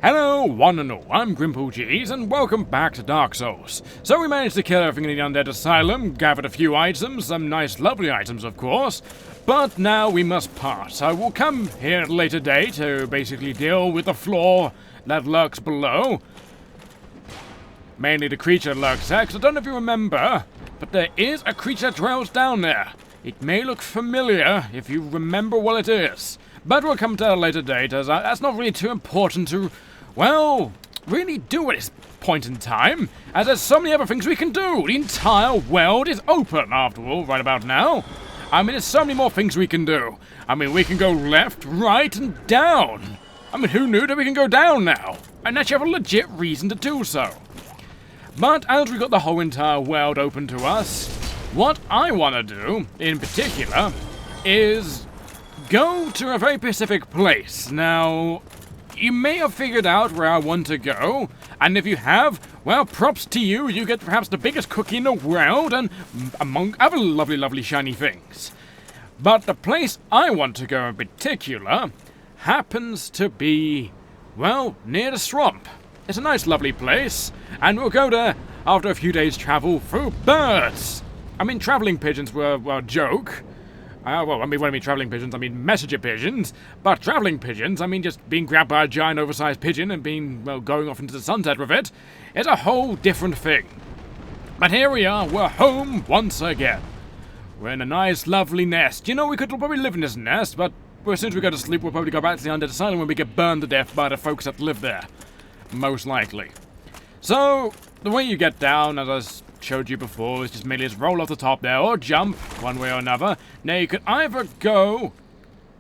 Hello, one and all, I'm GrimpaulCheese, and welcome back to Dark Souls. So we managed to kill everything in the undead asylum, gathered a few items, some nice lovely items of course, but now we must part. I will come here at a later date to basically deal with the flaw that lurks below. Mainly the creature that lurks there, 'cause I don't know if you remember, but there is a creature that dwells down there. It may look familiar if you remember what it is. But we'll come to that at a later date, as that's not really too important to, well, really do at this point in time, as there's so many other things we can do. The entire world is open, after all, right about now. I mean, there's so many more things we can do. I mean, we can go left, right, and down. I mean, who knew that we can go down now? And actually have a legit reason to do so. But as we got the whole entire world open to us, what I want to do, in particular, is go to a very specific place. Now, you may have figured out where I want to go, and if you have, well, props to you. You get perhaps the biggest cookie in the world, and among other lovely, lovely shiny things. But the place I want to go in particular happens to be, well, near the swamp. It's a nice, lovely place, and we'll go there after a few days' travel through birds. I mean, traveling pigeons were a joke. Well, I mean, when I mean traveling pigeons, I mean messenger pigeons. But traveling pigeons, I mean just being grabbed by a giant oversized pigeon and being, well, going off into the sunset with it, is a whole different thing. But here we are, we're home once again. We're in a nice, lovely nest. You know, we could probably live in this nest, but as soon as we go to sleep, we'll probably go back to the undead asylum when we get burned to death by the folks that live there. Most likely. So, the way you get down, as I showed you before, is just merely just roll off the top there, or jump, one way or another. Now you could either go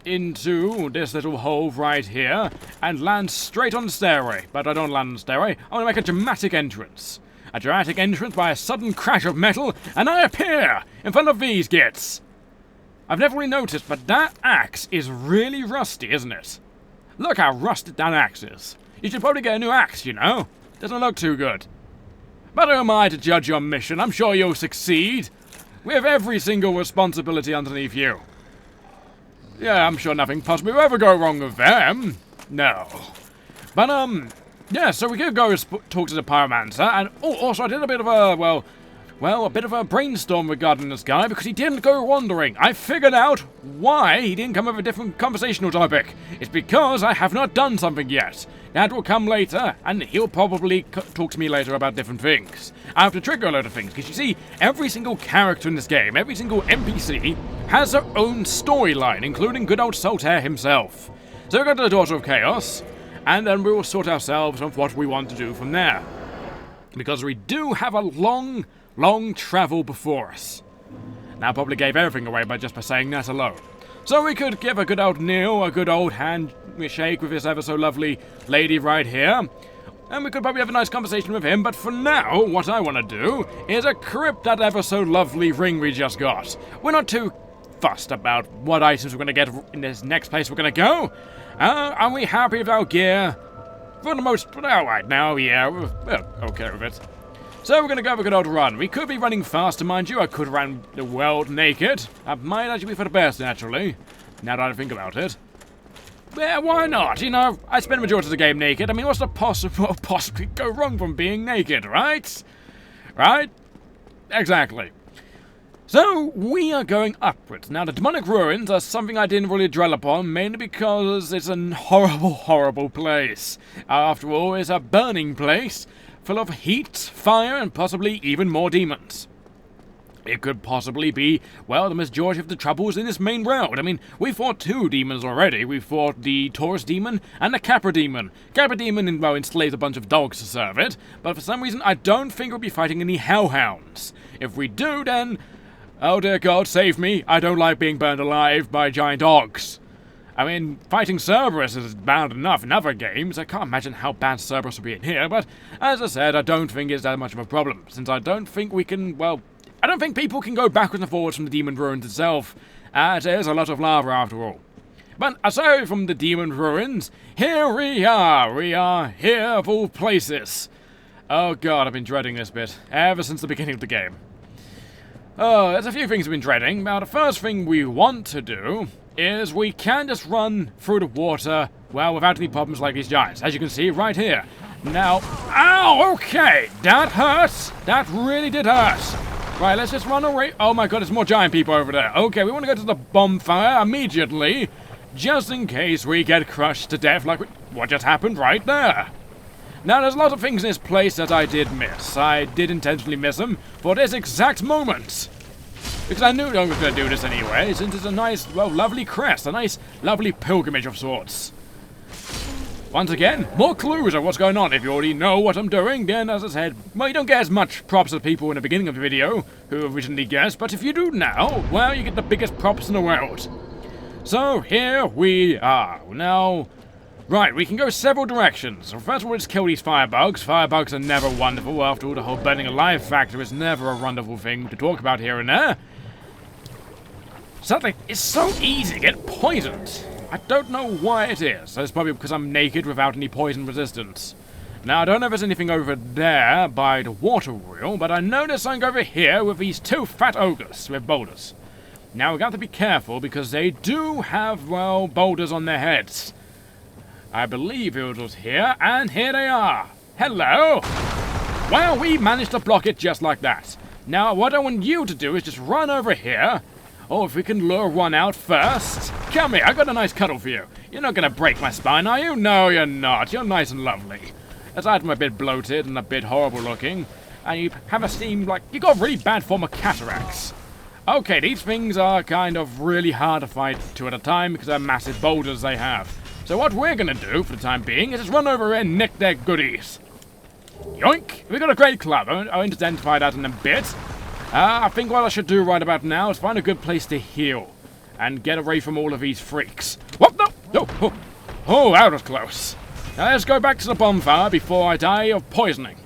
into this little hole right here, and land straight on the stairway. But I don't land on the stairway, I want to make a dramatic entrance. A dramatic entrance by a sudden crash of metal, and I appear in front of these gits. I've never really noticed, but that axe is really rusty, isn't it? Look how rusted that axe is. You should probably get a new axe, you know. Doesn't look too good. But who am I to judge your mission? I'm sure you'll succeed. We have every single responsibility underneath you. Yeah, I'm sure nothing possibly will ever go wrong with them. No. But, yeah, so we could go talk to the pyromancer, and also I did a bit of a, a bit of a brainstorm regarding this guy, because he didn't go wandering. I figured out why he didn't come up with a different conversational topic. It's because I have not done something yet. That will come later, and he'll probably talk to me later about different things. I have to trigger a load of things, because you see, every single character in this game, every single NPC, has their own storyline, including good old Soltaire himself. So we go to the Daughter of Chaos, and then we will sort ourselves on what we want to do from there. Because we do have a long travel before us. Now I probably gave everything away by saying that alone. So we could give a good old Neil a good old handshake with this ever so lovely lady right here. And we could probably have a nice conversation with him, but for now, what I want to do is equip that ever so lovely ring we just got. We're not too fussed about what items we're going to get in this next place we're going to go. Are we happy with our gear? For the most part, right now, yeah, we're okay with it. So we're going to go have a good old run. We could be running faster, mind you. I could run the world naked. That might actually be for the best, naturally. Now that I think about it. Yeah, why not? You know, I spend the majority of the game naked. I mean, what's the possibly go wrong from being naked, right? Right? Exactly. So, we are going upwards. Now, the demonic ruins are something I didn't really dwell upon, mainly because it's a horrible, horrible place. After all, it's a burning place, full of heat, fire, and possibly even more demons. It could possibly be, well, the majority of the troubles in this main world. I mean, we fought two demons already. We fought the Taurus demon and the Capra demon. Capra demon, well, enslaved a bunch of dogs to serve it, but for some reason I don't think we'll be fighting any hellhounds. If we do, then, oh dear God, save me. I don't like being burned alive by giant dogs. I mean, fighting Cerberus is bad enough in other games. I can't imagine how bad Cerberus will be in here, but as I said, I don't think it's that much of a problem, since I don't think we can, well, I don't think people can go backwards and forwards from the demon ruins itself, as there's a lot of lava after all. But aside from the demon ruins, here we are here of all places. Oh God, I've been dreading this bit, ever since the beginning of the game. Oh, there's a few things we've been dreading. Now, the first thing we want to do is we can just run through the water, well, without any problems like these giants, as you can see right here. Now, ow, okay, that hurts. That really did hurt. Right, let's just run away. Oh my god, there's more giant people over there. Okay, we want to go to the bonfire immediately, just in case we get crushed to death like what just happened right there. Now, there's a lot of things in this place that I did miss. I did intentionally miss them for this exact moment. Because I knew I was going to do this anyway, since it's a nice, well, lovely crest, a nice, lovely pilgrimage of sorts. Once again, more clues of what's going on. If you already know what I'm doing, then, as I said, well, you don't get as much props as people in the beginning of the video who originally guessed, but if you do now, well, you get the biggest props in the world. So, here we are. Now, right, we can go several directions. So first of all, let's kill these firebugs. Firebugs are never wonderful. After all, the whole burning alive factor is never a wonderful thing to talk about here and there. Sadly, it's so easy to get poisoned. I don't know why it is. It's probably because I'm naked without any poison resistance. Now, I don't know if there's anything over there by the water wheel, but I know there's something over here with these two fat ogres with boulders. Now, we've got to be careful because they do have, well, boulders on their heads. I believe it was here, and here they are. Hello! Well, we managed to block it just like that. Now, what I want you to do is just run over here. Oh, if we can lure one out first. Come here, I got a nice cuddle for you. You're not going to break my spine, are you? No, you're not. You're nice and lovely. Aside from a bit bloated and a bit horrible looking, and you have a seem like you got a really bad form of cataracts. Okay, these things are kind of really hard to fight two at a time because they're massive boulders they have. So what we're going to do for the time being is just run over here and nick their goodies. Yoink! We got a great club. I'll identify that in a bit. I think what I should do right about now is find a good place to heal. And get away from all of these freaks. What? No! No! Oh, that was close. Now let's go back to the bonfire before I die of poisoning.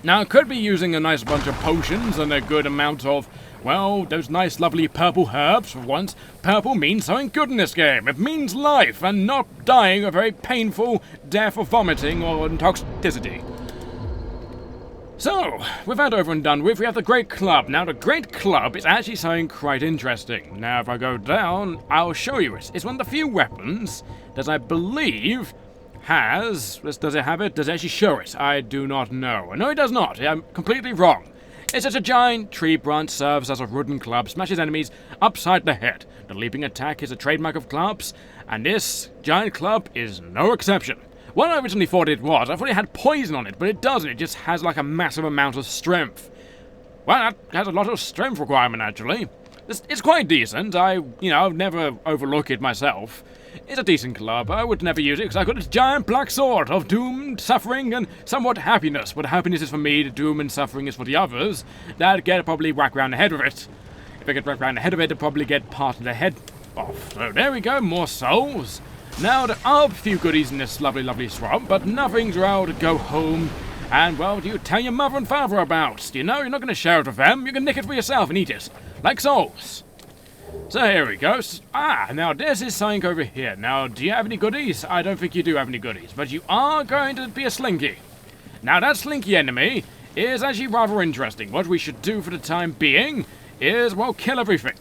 Now I could be using a nice bunch of potions and a good amount of, well, those nice lovely purple herbs for once. Purple means something good in this game. It means life and not dying a very painful death of vomiting or intoxicity. So, with that over and done with, we have the Great Club. Now, the Great Club is actually something quite interesting. Now, if I go down, I'll show you it. It's one of the few weapons that I believe has... Does it have it? Does it actually show it? I do not know. No, it does not. I'm completely wrong. It's just a giant tree branch, serves as a wooden club, smashes enemies upside the head. The leaping attack is a trademark of clubs, and this giant club is no exception. What I originally thought it was, I thought it had poison on it, but it doesn't. It just has like a massive amount of strength. Well, that has a lot of strength requirement, actually. It's quite decent. I've never overlook it myself. It's a decent club. I would never use it because I've got this giant black sword of doom, suffering, and somewhat happiness. But happiness is for me, the doom and suffering is for the others. That get probably whack round the head with it. If I get whacked round the head of it, they'll probably get part of the head off. So there we go, more souls. Now, there are a few goodies in this lovely, lovely swamp, but nothing's around to go home. And, well, do you tell your mother and father about? You know, you're not going to share it with them. You can nick it for yourself and eat it. Like souls. So here we go. Now this is something over here. Now, do you have any goodies? I don't think you do have any goodies, but you are going to be a slinky. Now, that slinky enemy is actually rather interesting. What we should do for the time being is, well, kill everything.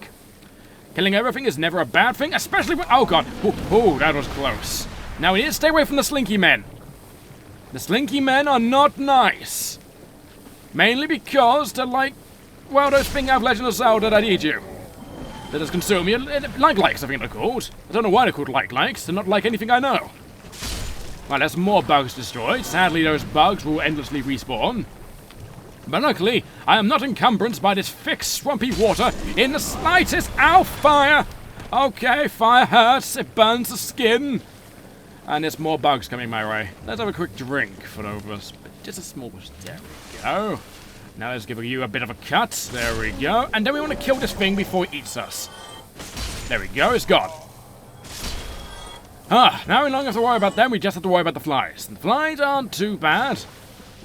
Killing everything is never a bad thing, especially when... Oh, God. Oh, that was close. Now, we need to stay away from the slinky men. The slinky men are not nice. Mainly because they're like... Well, those things out of Legend of Zelda that eat you. That just consume you. Like-likes, I think they're called. I don't know why they're called like-likes. They're not like anything I know. Well, there's more bugs destroyed. Sadly, those bugs will endlessly respawn. But luckily, I am not encumbered by this thick, swampy water in the slightest. Ow, fire! Okay, fire hurts. It burns the skin. And there's more bugs coming my way. Let's have a quick drink for those of us. Just a small... There we go. Now let's give you a bit of a cut. There we go. And then we want to kill this thing before it eats us. There we go. It's gone. Now we don't have to worry about them. We just have to worry about the flies. The flies aren't too bad,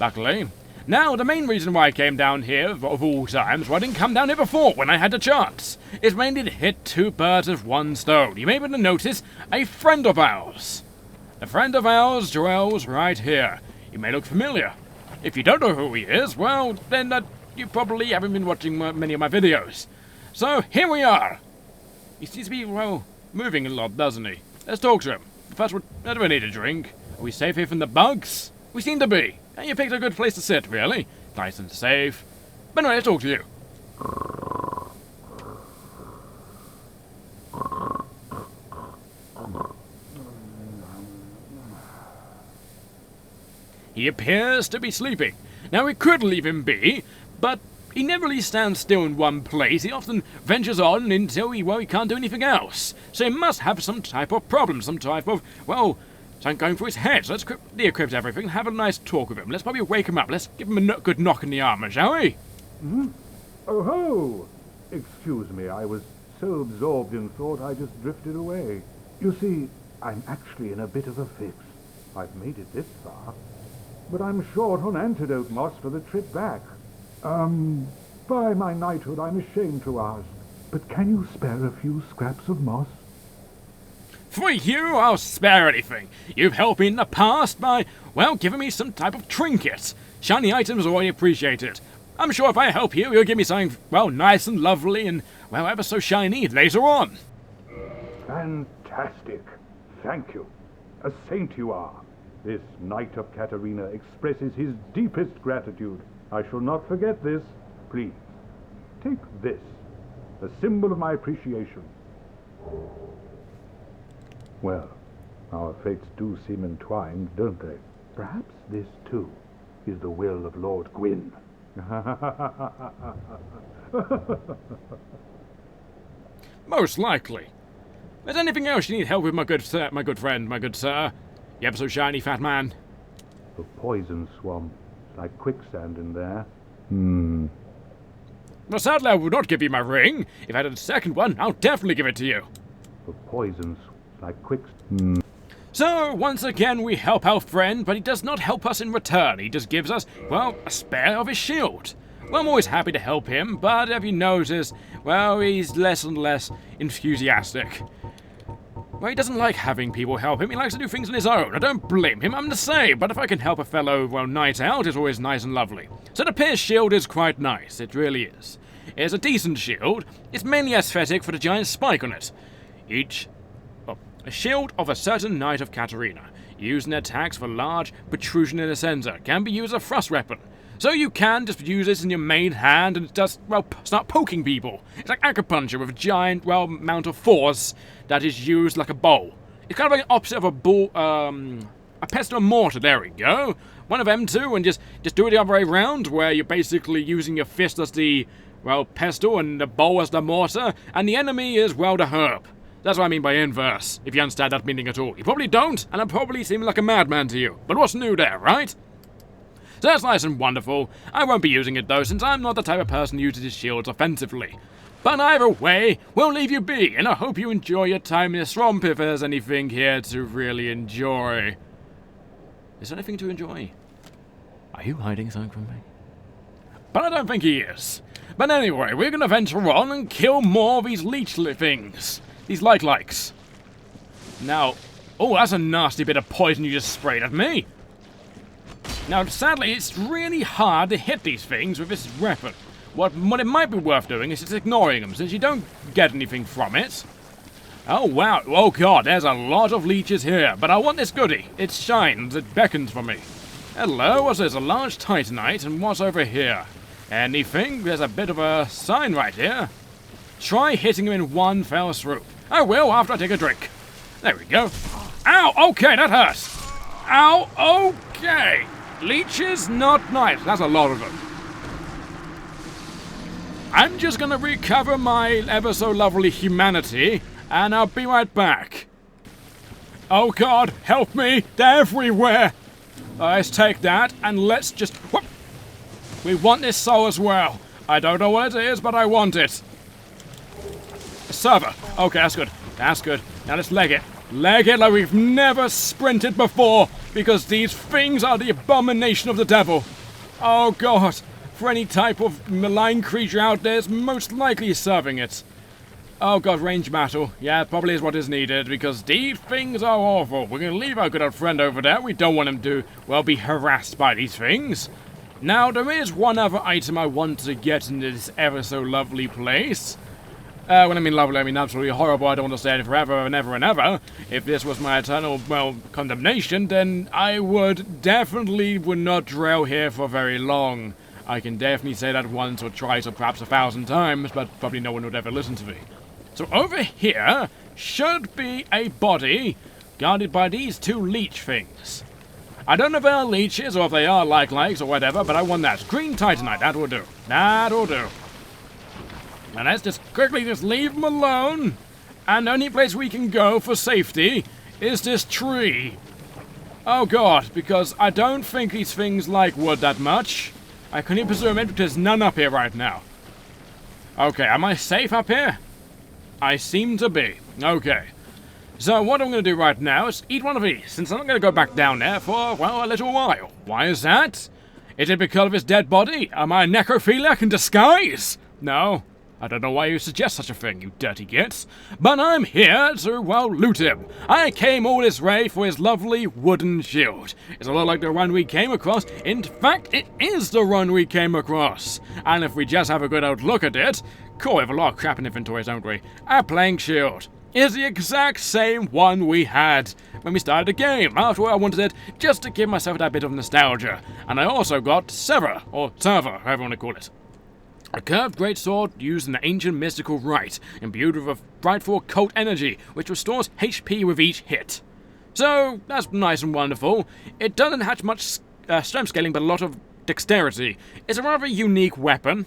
luckily. Now, the main reason why I came down here, of all times, why I didn't come down here before when I had the chance, is mainly to hit two birds with one stone. You may be able to notice a friend of ours. A friend of ours dwells right here. You may look familiar. If you don't know who he is, well, then you probably haven't been watching many of my videos. So, here we are. He seems to be, well, moving a lot, doesn't he? Let's talk to him. First, do we need a drink? Are we safe here from the bugs? We seem to be. And you picked a good place to sit, really. Nice and safe. But anyway, let's talk to you. He appears to be sleeping. Now, we could leave him be, but he never really stands still in one place. He often ventures on until he can't do anything else. So he must have some type of problem, some type of, something going through his head. So let's decrypt everything, have a nice talk with him. Let's probably wake him up. Let's give him a good knock in the armor, shall we? Mm-hmm. Oh ho! Excuse me, I was so absorbed in thought I just drifted away. You see, I'm actually in a bit of a fix. I've made it this far, but I'm short on antidote moss for the trip back. By my knighthood, I'm ashamed to ask, but can you spare a few scraps of moss? For you, I'll spare anything. You've helped me in the past by, giving me some type of trinket. Shiny items are already appreciated. I'm sure if I help you, you'll give me something, nice and lovely and, ever so shiny later on. Fantastic. Thank you. A saint you are. This Knight of Katarina expresses his deepest gratitude. I shall not forget this. Please, take this, a symbol of my appreciation. Well, our fates do seem entwined, don't they? Perhaps this, too, is the will of Lord Gwyn. Most likely. There's anything else you need help with, my good friend, my good sir? You ever so shiny, fat man? The poison swamp. It's like quicksand in there. Well, sadly, I will not give you my ring. If I had a second one, I'll definitely give it to you. The poison's like quicksand. So, once again, we help our friend, but he does not help us in return. He just gives us, a spare of his shield. Well, I'm always happy to help him, but if you notice, he's less and less enthusiastic. Well, he doesn't like having people help him. He likes to do things on his own. I don't blame him, I'm the same. But if I can help a fellow, night out, it's always nice and lovely. So the Pierce shield is quite nice. It really is. It's a decent shield. It's mainly aesthetic for the giant spike on it. A shield of a certain Knight of Katarina, used in attacks for large protrusion in the center, can be used as a thrust weapon. So you can just use this in your main hand and just, start poking people. It's like acupuncture with a giant, amount of force that is used like a bow. It's kind of like the opposite of a bull, a pestle and mortar, there we go. One of them two, and just do it the other way around, where you're basically using your fist as the, pestle and the bow as the mortar, and the enemy is, the herb. That's what I mean by inverse, if you understand that meaning at all. You probably don't, and I'm probably seeming like a madman to you. But what's new there, right? So that's nice and wonderful. I won't be using it though, since I'm not the type of person who uses his shields offensively. But either way, we'll leave you be, and I hope you enjoy your time in the swamp if there's anything here to really enjoy. Is there anything to enjoy? Are you hiding something from me? But I don't think he is. But anyway, we're gonna venture on and kill more of these leech things. These likes. Now, that's a nasty bit of poison you just sprayed at me. Now, sadly, it's really hard to hit these things with this weapon. What it might be worth doing is just ignoring them, since you don't get anything from it. Oh, wow. Oh, God, there's a lot of leeches here, but I want this goodie. It shines, it beckons for me. Hello, what's this? A large titanite, and what's over here? Anything? There's a bit of a sign right here. Try hitting him in one fell swoop. I will after I take a drink. There we go. Ow! Okay, that hurts. Ow! Okay. Leeches, not nice. That's a lot of them. I'm just gonna recover my ever so lovely humanity, and I'll be right back. Oh God, help me! They're everywhere! Let's take that, and let's just... Whoop. We want this soul as well. I don't know what it is, but I want it. Server. Okay, that's good. That's good. Now let's leg it. Leg it like we've never sprinted before, because these things are the abomination of the devil. Oh God. For any type of malign creature out there is most likely serving it. Oh God, range battle. Yeah, it probably is what is needed, because these things are awful. We're gonna leave our good old friend over there. We don't want him to, be harassed by these things. Now, there is one other item I want to get into this ever so lovely place. When I mean lovely, I mean absolutely horrible. I don't want to stay in forever and ever and ever. If this was my eternal, well, condemnation, then I would not dwell here for very long. I can definitely say that once or twice or perhaps 1,000 times, but probably no one would ever listen to me. So over here should be a body guarded by these 2 leech things. I don't know if they are leeches or if they are like-likes or whatever, but I want that. Green titanite, that will do. That will do. Now let's just quickly leave them alone. And the only place we can go for safety is this tree. Oh god, because I don't think these things like wood that much. I can only presume it, but there's none up here right now. Okay, am I safe up here? I seem to be. Okay. So what I'm going to do right now is eat one of these, since I'm not going to go back down there for, well, a little while. Why is that? Is it because of his dead body? Am I a necrophiliac in disguise? No. I don't know why you suggest such a thing, you dirty gits. But I'm here to, well, loot him. I came all this way for his lovely wooden shield. It's a lot like the one we came across. In fact, it is the one we came across. And if we just have a good old look at it... Cool, we have a lot of crap in inventories, don't we? Our plank shield is the exact same one we had when we started the game. After all, I wanted it just to give myself that bit of nostalgia. And I also got Server, or Server, however you want to call it. A curved greatsword used in an ancient mystical rite, imbued with a frightful occult energy, which restores HP with each hit. So, that's nice and wonderful. It doesn't have much strength scaling, but a lot of dexterity. It's a rather unique weapon.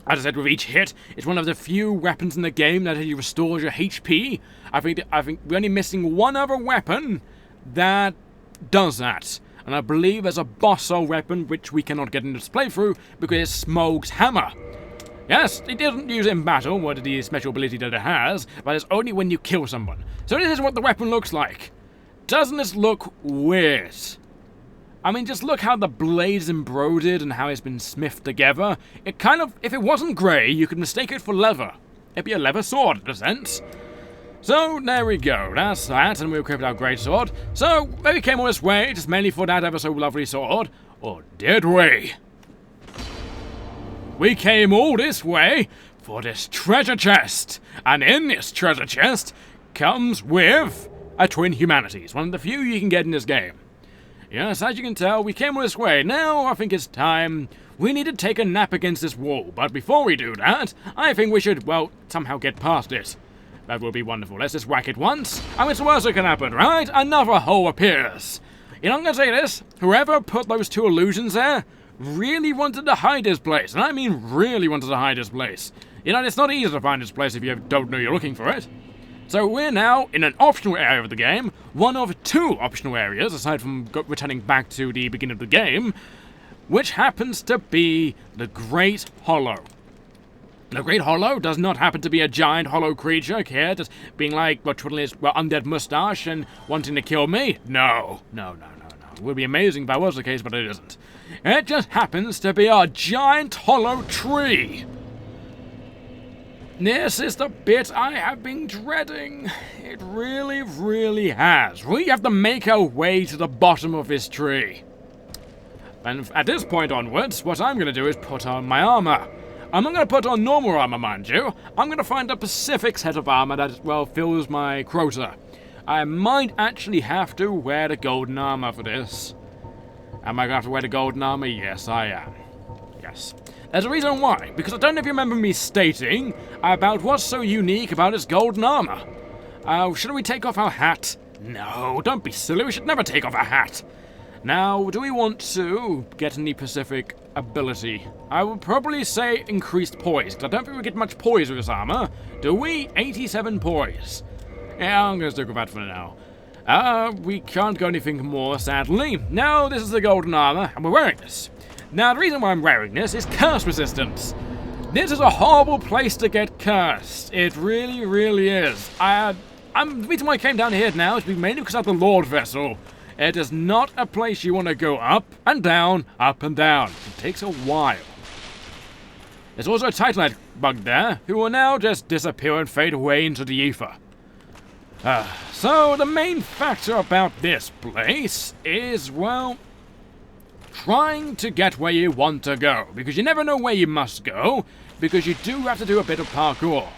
As I said, with each hit, it's one of the few weapons in the game that restores your HP. I think we're only missing one other weapon that does that. And I believe there's a boss-style weapon which we cannot get into this playthrough because it's Smoke's hammer. Yes, it doesn't use it in battle, what the special ability that it has, but it's only when you kill someone. So this is what the weapon looks like. Doesn't this look weird? I mean, just look how the blade's embroidered and how it's been smithed together. It kind of, if it wasn't grey, you could mistake it for leather. It'd be a leather sword, in a sense. So, there we go. That's that, and we'll equip our great sword. So, we came all this way, just mainly for that ever so lovely sword. Or did we? We came all this way for this treasure chest. And in this treasure chest comes with a Twin Humanities, one of the few you can get in this game. Yes, as you can tell, we came all this way. Now, I think it's time. We need to take a nap against this wall. But before we do that, I think we should, well, somehow get past it. That will be wonderful. Let's just whack it once. And it's the worst that can happen, right? Another hole appears. You know, I'm going to say this. Whoever put those 2 illusions there really wanted to hide this place. And I mean really wanted to hide this place. You know, it's not easy to find this place if you don't know you're looking for it. So we're now in an optional area of the game, one of 2 optional areas, aside from returning back to the beginning of the game, which happens to be the Great Hollow. The Great Hollow does not happen to be a giant hollow creature here, just being like, twiddling his undead mustache and wanting to kill me. No. It would be amazing if that was the case, but it isn't. It just happens to be a giant hollow tree. This is the bit I have been dreading. It really, really has. We have to make our way to the bottom of this tree. And at this point onwards, what I'm going to do is put on my armor. I'm not going to put on normal armor, mind you. I'm going to find a specific set of armor that, well, fills my quota. I might actually have to wear the golden armor for this. Am I going to have to wear the golden armor? Yes, I am. Yes. There's a reason why, because I don't know if you remember me stating about what's so unique about this golden armor. Should we take off our hat? No, don't be silly, we should never take off our hat. Now, do we want to get any specific ability? I would probably say increased poise, because I don't think we get much poise with this armor. Do we? 87 poise. Yeah, I'm going to stick with that for now. We can't go anything more, sadly. Now, this is the golden armor, and we're wearing this. Now, the reason why I'm wearing this is curse resistance. This is a horrible place to get cursed. It really, really is. The reason why I came down here now is mainly because of the Lord Vessel. It is not a place you want to go up and down, up and down. It takes a while. There's also a Titanite bug there, who will now just disappear and fade away into the ether. So, the main factor about this place is, well, trying to get where you want to go, because you never know where you must go, because you do have to do a bit of parkour.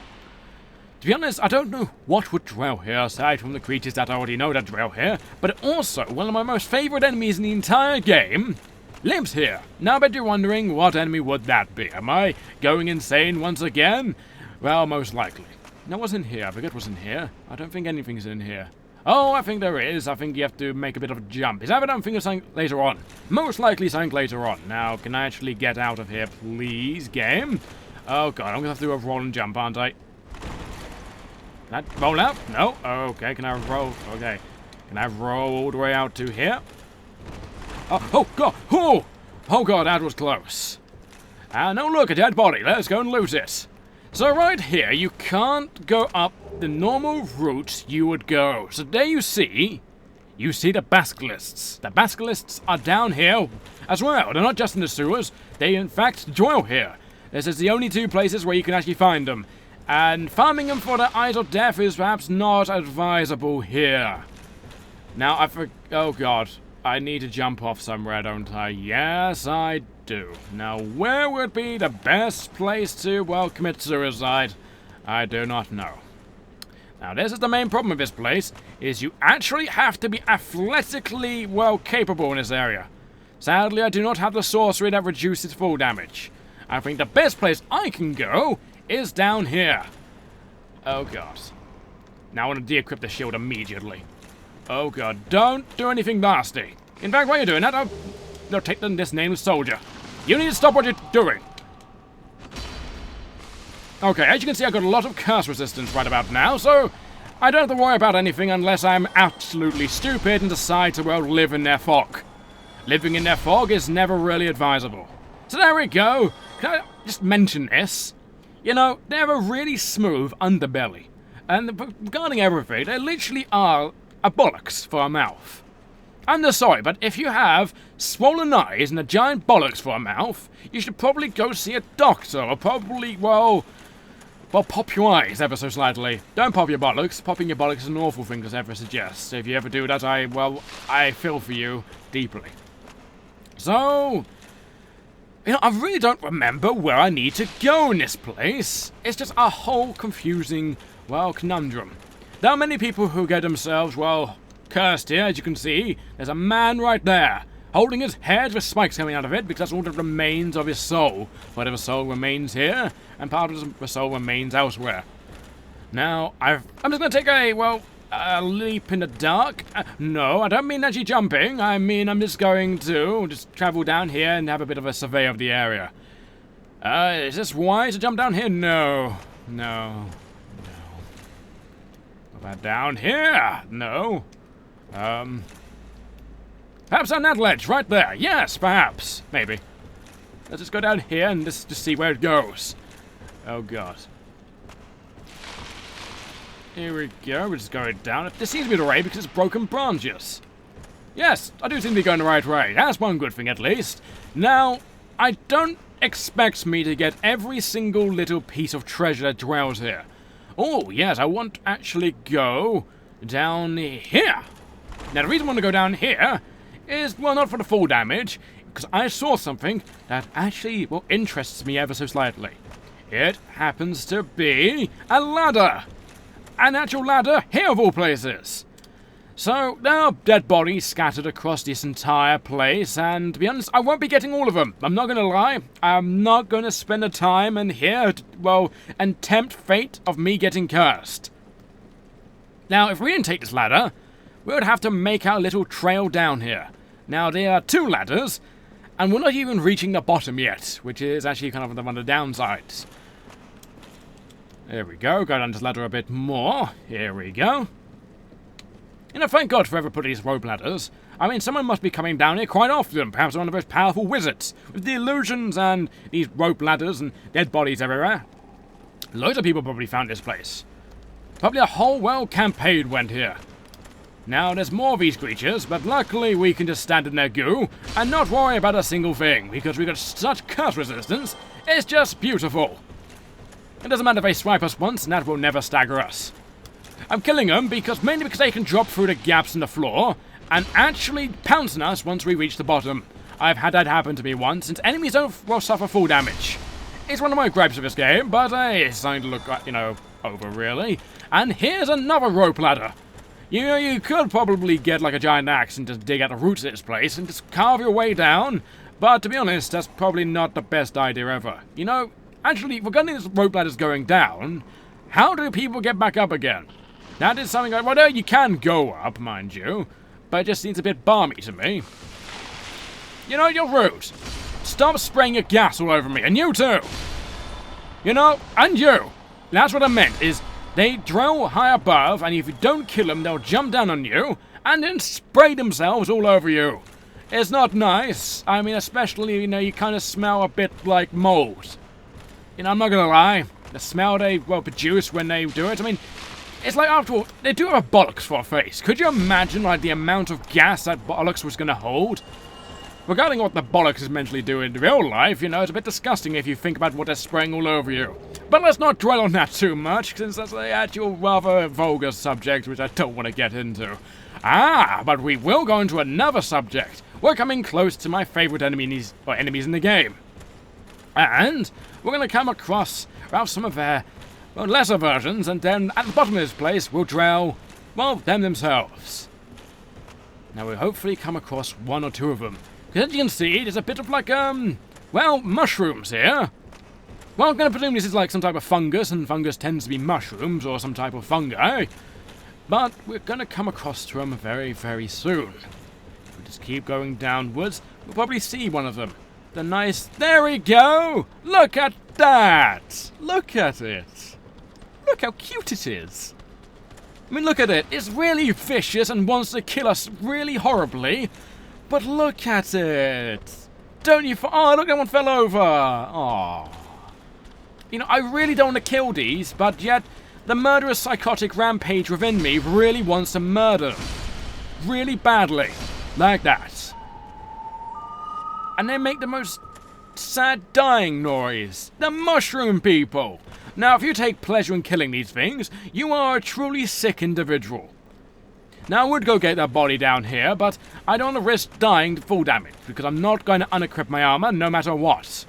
To be honest, I don't know what would dwell here aside from the creatures that I already know that dwell here, but also one of my most favourite enemies in the entire game lives here. Now I bet you're wondering, what enemy would that be? Am I going insane once again? Well, most likely. No, what's in here? I forget what's in here. I don't think anything's in here. Oh, I think there is. I think you have to make a bit of a jump. Is that what I'm thinking of something later on? Most likely something later on. Now, can I actually get out of here, please, game? Oh, God, I'm going to have to do a roll and jump, aren't I? Can I roll out? No? Okay, can I roll? Okay. Can I roll all the way out to here? Oh, God! Oh, God, that was close. And oh, look, a dead body. Let's go and loot it. So right here, you can't go up the normal route you would go. So there you see the basilisks. The basilisks are down here as well. They're not just in the sewers. They, in fact, dwell here. This is the only two places where you can actually find them. And farming them for their eyes of death is perhaps not advisable here. Now, oh God, I need to jump off somewhere, don't I? Yes, I do. Now, where would be the best place to, well, commit suicide? I do not know. Now, this is the main problem with this place, is you actually have to be athletically, well, capable in this area. Sadly, I do not have the sorcery that reduces full damage. I think the best place I can go is down here. Oh, God. Now I want to de-equip the shield immediately. Oh, God. Don't do anything nasty. In fact, while you're doing that, I'll take this nameless soldier. You need to stop what you're doing. Okay, as you can see, I've got a lot of curse resistance right about now, so I don't have to worry about anything unless I'm absolutely stupid and decide to, well, live in their fog. Living in their fog is never really advisable. So there we go. Can I just mention this? You know, they have a really smooth underbelly. And regarding everything, they literally are a bollocks for a mouth. I'm just sorry, but if you have swollen eyes and a giant bollocks for a mouth, you should probably go see a doctor, or probably, well, pop your eyes ever so slightly. Don't pop your bollocks. Popping your bollocks is an awful thing to ever suggest. If you ever do that, I feel for you deeply. So, you know, I really don't remember where I need to go in this place. It's just a whole confusing, well, conundrum. There are many people who get themselves, well, cursed here, as you can see. There's a man right there, holding his head with spikes coming out of it, because that's all that remains of his soul. Whatever soul remains here, and part of the soul remains elsewhere. Now, I'm just going to take a leap in the dark. No, I don't mean actually jumping. I mean, I'm just going to just travel down here and have a bit of a survey of the area. Is this wise to jump down here? No. What about down here? No. Perhaps on that ledge, right there. Yes, perhaps. Maybe. Let's just go down here and just see where it goes. Oh, God. Here we go. We're just going down. This seems to be the way because it's broken branches. Yes, I do seem to be going the right way. That's one good thing, at least. Now, I don't expect me to get every single little piece of treasure that dwells here. Oh, yes, I want to actually go down here. Now, the reason I want to go down here is, well, not for the full damage, because I saw something that actually, well, interests me ever so slightly. It happens to be a ladder. An actual ladder here of all places. So, there are dead bodies scattered across this entire place, and to be honest, I won't be getting all of them. I'm not going to lie. I'm not going to spend the time in here, and tempt fate of me getting cursed. Now, if we didn't take this ladder, we would have to make our little trail down here. Now, there are two ladders, and we're not even reaching the bottom yet, which is actually kind of one of the downsides. There we go, go down this ladder a bit more. Here we go. You know, thank God for ever putting these rope ladders. I mean, someone must be coming down here quite often. Perhaps one of those powerful wizards with the illusions and these rope ladders and dead bodies everywhere. Loads of people probably found this place. Probably a whole, well, campaign went here. Now, there's more of these creatures, but luckily we can just stand in their goo and not worry about a single thing, because we've got such curse resistance. It's just beautiful. It doesn't matter if they swipe us once, and that will never stagger us. I'm killing them mainly because they can drop through the gaps in the floor and actually pounce on us once we reach the bottom. I've had that happen to me once, since enemies don't suffer full damage. It's one of my gripes of this game, but it's starting to look, over, really. And here's another rope ladder. You know, you could probably get like a giant axe and just dig out the roots of this place and just carve your way down. But to be honest, that's probably not the best idea ever. You know, actually, regarding this rope ladder's going down, how do people get back up again? That is something well, no, you can go up, mind you, but it just seems a bit balmy to me. You know, you're rude. Stop spraying your gas all over me, and you too. You know, and you. That's what I meant, is they drill high above, and if you don't kill them, they'll jump down on you, and then spray themselves all over you. It's not nice. I mean, especially, you know, you kind of smell a bit like mold. You know, I'm not gonna lie. The smell they, well, produce when they do it, I mean, it's like, after all, they do have a bollocks for a face. Could you imagine, like, the amount of gas that bollocks was gonna hold? Regarding what the bollocks is meant to do in real life, you know, it's a bit disgusting if you think about what they're spraying all over you. But let's not dwell on that too much, since that's an actual rather vulgar subject which I don't want to get into. But we will go into another subject. We're coming close to my favourite enemies in the game. And we're going to come across, well, some of their, well, lesser versions, and then at the bottom of this place we'll drill, well, them themselves. Now we'll hopefully come across one or two of them. Because as you can see, there's a bit of like, well, mushrooms here. Well, I'm going to presume this is like some type of fungus, and fungus tends to be mushrooms or some type of fungi. But we're going to come across to them very, very soon. If we just keep going downwards, we'll probably see one of them. The nice... There we go! Look at that! Look at it! Look how cute it is! I mean, look at it. It's really vicious and wants to kill us really horribly. But look at it! Don't you... Oh, look, that one fell over! Oh. You know, I really don't want to kill these, but yet the murderous psychotic rampage within me really wants to murder them. Really badly. Like that. And they make the most sad dying noise. The mushroom people! Now, if you take pleasure in killing these things, you are a truly sick individual. Now, I would go get that body down here, but I don't want to risk dying to full damage, because I'm not going to unequip my armor no matter what.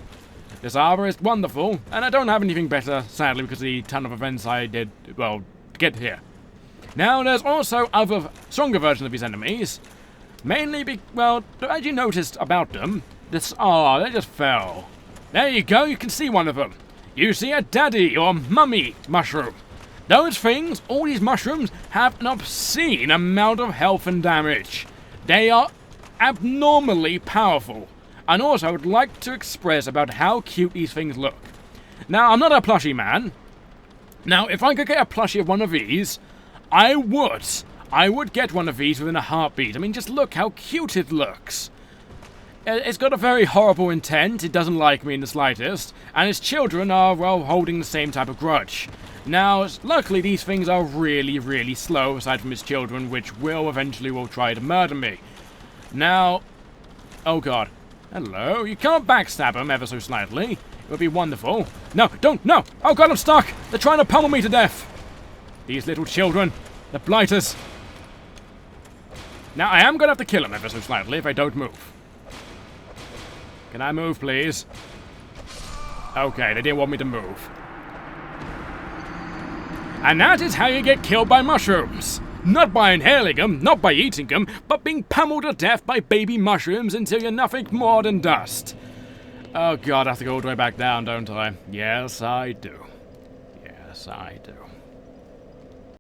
This armor is wonderful, and I don't have anything better, sadly, because of the ton of events I did, well, to get here. Now, there's also other stronger versions of these enemies. Mainly, well, as you noticed about them, they just fell. There you go, you can see one of them. You see a daddy or mummy mushroom. Those things, all these mushrooms, have an obscene amount of health and damage. They are abnormally powerful. And also, I would like to express about how cute these things look. Now, I'm not a plushie man. Now, if I could get a plushie of one of these, I would. I would get one of these within a heartbeat. I mean, just look how cute it looks. It's got a very horrible intent. It doesn't like me in the slightest. And its children are, well, holding the same type of grudge. Now, luckily, these things are really, really slow, aside from its children, which will eventually try to murder me. Now, oh god. Hello, you can't backstab them ever so slightly. It would be wonderful. No, don't, no! Oh god, I'm stuck! They're trying to pummel me to death! These little children, the blighters. Now, I am going to have to kill them ever so slightly if I don't move. Can I move, please? Okay, they didn't want me to move. And that is how you get killed by mushrooms. Not by inhaling them, not by eating them, but being pummeled to death by baby mushrooms until you're nothing more than dust. Oh god, I have to go all the way back down, don't I? Yes, I do. Yes, I do.